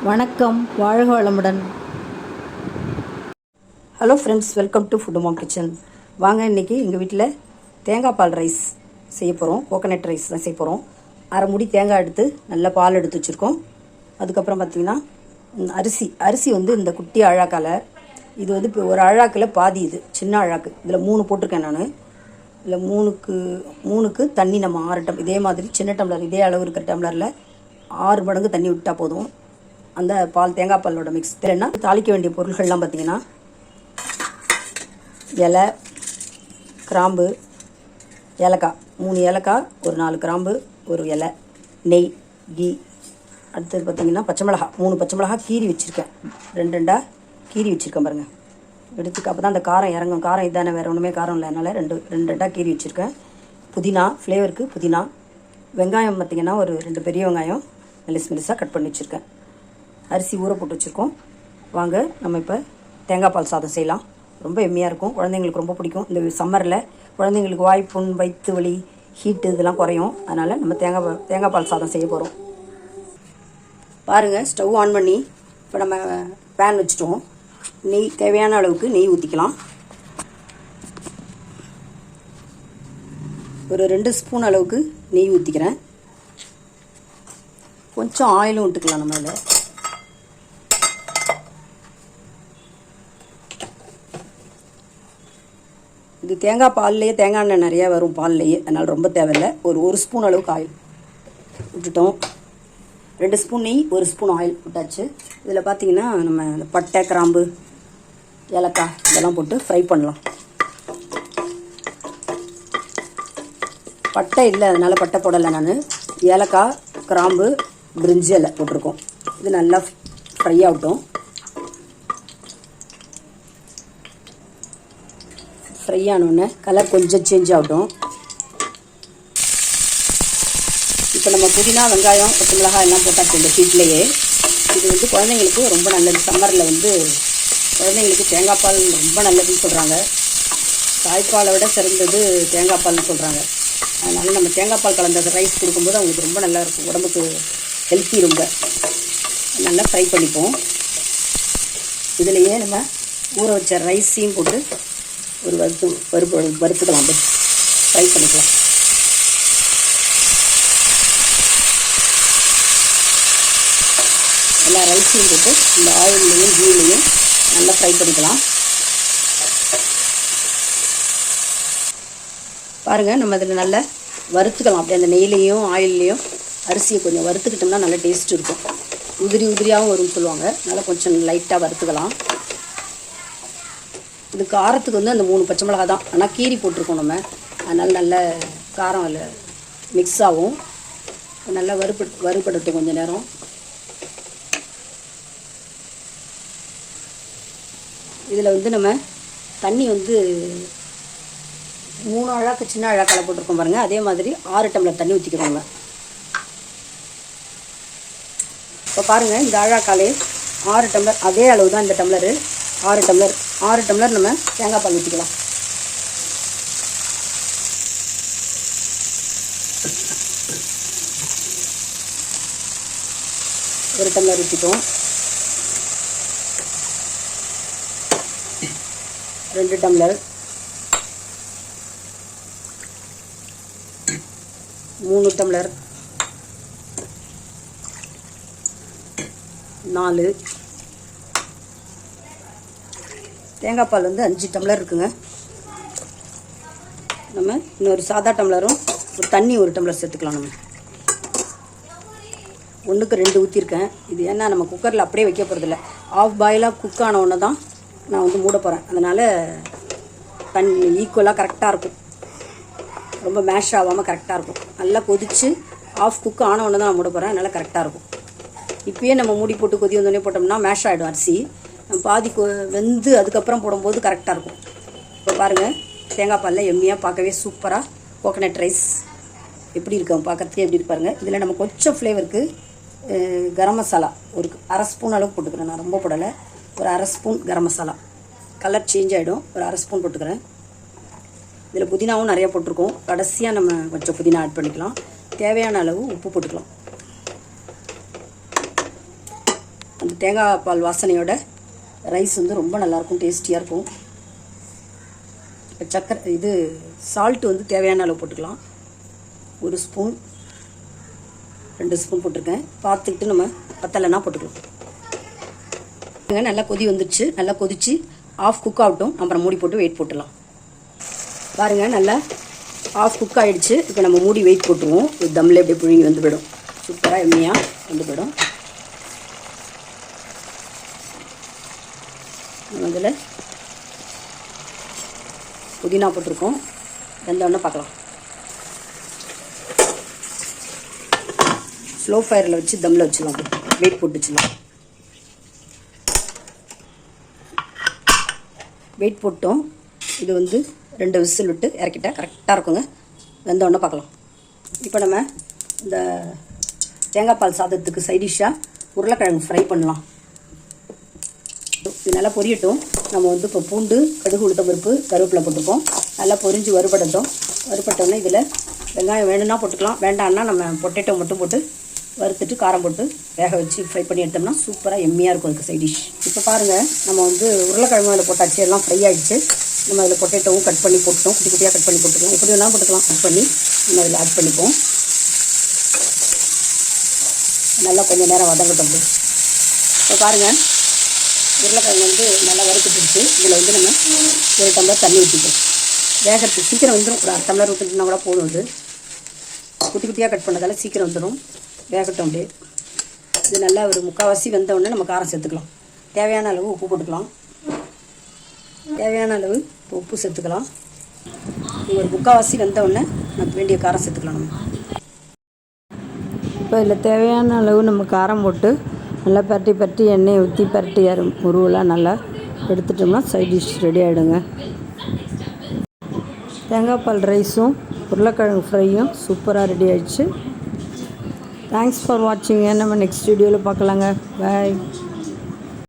வணக்கம், வாழ்க வளமுடன். Hello friends, welcome to food mom kitchen. வாங்க, இன்றைக்கி எங்கள் வீட்டில் தேங்காய் பால் ரைஸ் செய்ய போகிறோம். கோகனட் ரைஸ் தான் செய்ய போகிறோம். அரை மூடி தேங்காய் எடுத்து நல்லா பால் எடுத்து வச்சுருக்கோம். அதுக்கப்புறம் பார்த்திங்கன்னா அரிசி வந்து இந்த குட்டி அழாக்கால், இது வந்து இப்போ ஒரு அழாக்கில் பாதி, இது சின்ன அழாக்கு. இதில் 3 போட்டிருக்கேன் நான். இதில் மூணுக்கு தண்ணி நம்ம 6 இதே மாதிரி சின்ன டம்ளர், இதே அளவு இருக்கிற டம்ளரில் 6 மடங்கு தண்ணி விட்டால் போதும். அந்த தேங்காய் பாலோட மிக்ஸ். இல்லைன்னா தாளிக்க வேண்டிய பொருள்கள்லாம் பார்த்திங்கன்னா இலை, கிராம்பு, ஏலக்காய், 3 ஏலக்காய், ஒரு 4 கிராம்பு, ஒரு இலை, நெய், கீ. அடுத்தது பார்த்திங்கன்னா பச்சை மிளகா, 3 பச்சை மிளகா கீறி வச்சுருக்கேன். 2 கீறி வச்சுருக்கேன் பாருங்கள். எடுத்துக்க அப்போ தான் அந்த காரம் இறங்கும். காரம் இதானே, வேறு ஒன்றுமே காரம் இல்லை, அதனால் 2 கீறி வச்சுருக்கேன். புதினா, ஃப்ளேவருக்கு புதினா. வெங்காயம் பார்த்திங்கன்னா ஒரு 2 பெரிய வெங்காயம் மெலிசாக கட் பண்ணி வச்சுருக்கேன். அரிசி ஊற போட்டு வச்சுருக்கோம். வாங்க, நம்ம இப்போ தேங்காய் பால் சாதம் செய்யலாம். ரொம்ப எம்மியாக இருக்கும், குழந்தைங்களுக்கு ரொம்ப பிடிக்கும். இந்த சம்மரில் குழந்தைங்களுக்கு வாய்ப்புண், வயிற்று வலி, ஹீட்டு இதெல்லாம் குறையும். அதனால் நம்ம தேங்காய் பால் சாதம் செய்ய போகிறோம். பாருங்கள், ஸ்டவ் ஆன் பண்ணி இப்போ நம்ம பேன் வச்சுட்டோம். நெய், தேவையான அளவுக்கு நெய் ஊற்றிக்கலாம். ஒரு 2 ஸ்பூன் அளவுக்கு நெய் ஊற்றிக்கிறேன். கொஞ்சம் ஆயிலும் விட்டுக்கலாம் நம்ம இதில். இது தேங்காய் பால்லையே தேங்காய் எண்ணெய் நிறையா வரும் பால்லையே, அதனால் ரொம்ப தேவையில்லை. ஒரு ஸ்பூன் அளவுக்கு ஆயில் விட்டுட்டோம். 2 ஸ்பூன் நெய், 1 ஸ்பூன் ஆயில் விட்டாச்சு. இதில் பார்த்திங்கன்னா நம்ம இந்த பட்டை, கிராம்பு, ஏலக்காய் இதெல்லாம் போட்டு ஃப்ரை பண்ணலாம். பட்டை இல்லை, அதனால் பட்டை போடலை நான். ஏலக்காய், கிராம்பு, பிரிஞ்சி இலை போட்டிருக்கோம். இது நல்லா ஃப்ரை ஆகட்டும். ஃப்ரை ஆனோடனே கலர் கொஞ்சம் சேஞ்ச் ஆகட்டும். இப்போ நம்ம புதினா, வெங்காயம், பச்சை மிளகாய் எல்லாம் போட்டாச்சு இந்த ஹீட்லேயே. இது வந்து குழந்தைங்களுக்கு ரொம்ப நல்லது. சம்மரில் வந்து குழந்தைங்களுக்கு தேங்காய் பால் ரொம்ப நல்லதுன்னு சொல்கிறாங்க. தாய்ப்பாலை விட சிறந்தது தேங்காய் பால்னு சொல்கிறாங்க. அதனால் நம்ம தேங்காய் பால் கலந்த ரைஸ் கொடுக்கும்போது அவங்களுக்கு ரொம்ப நல்லா இருக்கும், உடம்புக்கு ஹெல்த்தி. ரொம்ப நல்லா ஃப்ரை பண்ணிப்போம். இதுலேயே நம்ம ஊற வச்ச ரைஸையும் போட்டு ஒரு வறுத்துக்கலாம். அப்படியே ஃப்ரை பண்ணிக்கலாம். எல்லா ரைஸையும் போட்டு இந்த ஆயில்லையும் கீலையும் நல்லா ஃப்ரை பண்ணிக்கலாம். பாருங்கள், நம்ம அதில் நல்லா வறுத்துக்கலாம். அப்படியே அந்த நெய்லையும் ஆயில்லையும் அரிசியை கொஞ்சம் வறுத்துக்கிட்டோம்னா நல்லா டேஸ்ட் இருக்கும். உதிரியாகவும் வரும்னு சொல்லுவாங்க. அதனால் கொஞ்சம் லைட்டாக வறுத்துக்கலாம். இது காரத்துக்கு வந்து அந்த 3 பச்சை மிளகா தான், ஆனால் கீரி போட்டிருக்கோம் நம்ம. அதனால் நல்ல காரம் இல்லை மிக்ஸ் ஆகும். நல்லா வறுபடட்டும் கொஞ்சம் நேரம். இதில் வந்து நம்ம தண்ணி வந்து 3 அழாக்கு சின்ன அழாக்கால் போட்டிருக்கோம் பாருங்கள். அதே மாதிரி 6 டம்ளர் தண்ணி ஊற்றிக்கிறோம் நம்ம. இப்போ பாருங்கள், இந்த அழாக்காலே 6 டம்ளர், அதே அளவு தான் இந்த டம்ளரு. 6 டம்ளர் நம்ம தேங்காய் பால் ஊற்றிக்கலாம். ஒரு டம்ளர் ஊற்றிட்டோம். 2 tumbler, 3 tumbler, 4. தேங்காய் பால் வந்து 5 டம்ளர் இருக்குங்க. நம்ம இன்னொரு சாதா டம்ளரும் ஒரு தண்ணி 1 டம்ளர் சேர்த்துக்கலாம். நம்ம 1க்கு 2 ஊற்றிருக்கேன். இது ஏன்னா நம்ம குக்கரில் அப்படியே வைக்க போகிறதில்ல, ஆஃப் பாயிலாக குக் ஆன ஒன்று தான் நான் வந்து மூட போகிறேன். அதனால் தண்ணி ஈக்குவலாக கரெக்டாக இருக்கும், ரொம்ப மேஷ் ஆகாமல் கரெக்டாக இருக்கும். நல்லா கொதித்து ஆஃப் குக் ஆன ஒன்று தான் நான் மூட போகிறேன். அதனால் கரெக்டாக இருக்கும். இப்போயே நம்ம மூடி போட்டு கொதி வந்தோடனே போட்டோம்னா மேஷ் ஆகிடும் அரிசி. பாதி வெந்து அதுக்கப்புறம் போடும்போது கரெக்டாக இருக்கும். இப்போ பாருங்கள், தேங்காய் பாலில் எம்மியாக பார்க்கவே சூப்பராக கோகனட் ரைஸ் எப்படி இருக்கும், பார்க்கறதுக்கே எப்படி இருப்பாருங்க. இதில் நம்ம கொஞ்சம் ஃப்ளேவருக்கு கரம் மசாலா ஒரு 1/2 ஸ்பூன் அளவுக்கு போட்டுக்கிறேன். நான் ரொம்ப போடலை, ஒரு 1/2 spoon garam masala. Colour change ஆகிடும். ஒரு 1/2 ஸ்பூன் போட்டுக்கிறேன். இதில் புதினாவும் நிறையா போட்டிருக்கோம். கடைசியாக நம்ம கொஞ்சம் புதினா ஆட் பண்ணிக்கலாம். தேவையான அளவு உப்பு போட்டுக்கலாம். அந்த தேங்காய் பால் வாசனையோட ரைஸ் வந்து ரொம்ப நல்லாயிருக்கும், டேஸ்டியாக இருக்கும். சக்கரை இது சால்ட்டு வந்து தேவையான அளவு போட்டுக்கலாம். 1 ஸ்பூன் 2 ஸ்பூன் போட்டிருக்கேன். பார்த்துக்கிட்டு நம்ம பத்தலைன்னா போட்டுக்கலாம். நல்லா கொதி வந்துடுச்சு. நல்லா கொதிச்சு ஆஃப் குக் ஆகட்டும். அப்புறம் மூடி போட்டு வெயிட் போட்டுடலாம். பாருங்கள், நல்லா ஆஃப் குக் ஆகிடுச்சு. இப்போ நம்ம மூடி வெயிட் போட்டுருவோம். இது தம்மில் எப்படி புழுங்கி வந்து போயிடும். சூப்பராக எம்மியாக வந்து போயிடும். அதில் புதினா போட்டிருக்கோம். வெந்தோடனே பார்க்கலாம். ஸ்லோ ஃபயரில் வச்சு தம்மில் வச்சுக்கலாம். வெயிட் போட்டு வச்சுக்கலாம். வெயிட் போட்டோம். இது வந்து 2 விசில் விட்டு இறக்கிட்டா கரெக்டாக இருக்குங்க. வெந்தோடனே பார்க்கலாம். இப்போ நம்ம இந்த தேங்காய் பால் சாதத்துக்கு சைடிஷ்ஷாக உருளைக்கிழங்கு ஃப்ரை பண்ணலாம். இது நல்லா பொரியட்டும். நம்ம வந்து இப்போ பூண்டு, கடுகு, உளுத்தம் பருப்பு, கருவேப்பிலை போட்டிருக்கோம். நல்லா பொரிஞ்சு வறுபடட்டும். வறுபட்டோன்னே இதில் வெங்காயம் வேணும்னா போட்டுக்கலாம், வேண்டாம்னா நம்ம பொட்டேட்டோ மட்டும் போட்டு வறுத்துட்டு காரம் போட்டு வேக வச்சு ஃப்ரை பண்ணி எடுத்தோம்னா சூப்பராக எம்மியாக இருக்கும் அதுக்கு சைட் டிஷ். இப்போ பாருங்கள், நம்ம வந்து உருளைக்கிழங்கு அதில் போட்டாச்சு, எல்லாம் ஃப்ரை ஆகிடுச்சு. நம்ம அதில் பொட்டேட்டோவும் கட் பண்ணி போட்டுட்டோம். குட்டி குட்டியாக கட் பண்ணி போட்டுக்கலாம். எப்படி வேணாலும் போட்டுக்கலாம். கட் பண்ணி நம்ம அதில் ஆட் பண்ணிப்போம். நல்லா கொஞ்சம் நேரம் வதங்கட்டும். இப்போ பாருங்கள், உருளைக்கிழங்கு வந்து நல்லா வறுத்துட்டுருச்சு. இதில் வந்து நம்ம 1 டம்ளர் தண்ணி ஊற்றிப்போம். வேகிறதுக்கு சீக்கிரம் வந்துடும். ஒரு 1/2 டம்ளர் ஊற்றிட்டுனா கூட போதும். அது குட்டி குட்டியாக கட் பண்ணதால் சீக்கிரம் வந்துடும். வேகட்டும் அப்படியே. இது நல்லா ஒரு 3/4 வெந்தவுடனே நம்ம காரம் சேர்த்துக்கலாம். தேவையான அளவு உப்பு போட்டுக்கலாம். தேவையான அளவு உப்பு சேர்த்துக்கலாம். ஒரு 3/4 வெந்தவுடனே நமக்கு வேண்டிய காரம் சேர்த்துக்கலாம். நம்ம இப்போ இதில் தேவையான அளவு நம்ம காரம் போட்டு நல்லா பரட்டி எண்ணெயை ஊற்றி பரட்டி உருவெல்லாம் நல்லா எடுத்துட்டோம்னா சைட் டிஷ் ரெடி ஆகிடுங்க. தேங்காய் பால் ரைஸும் உருளைக்கிழங்கு ஃப்ரையும் சூப்பராக ரெடி ஆகிடுச்சு. Thanks for வாட்சிங்க. நம்ம நெக்ஸ்ட் வீடியோவில் பார்க்கலாங்க. பாய்.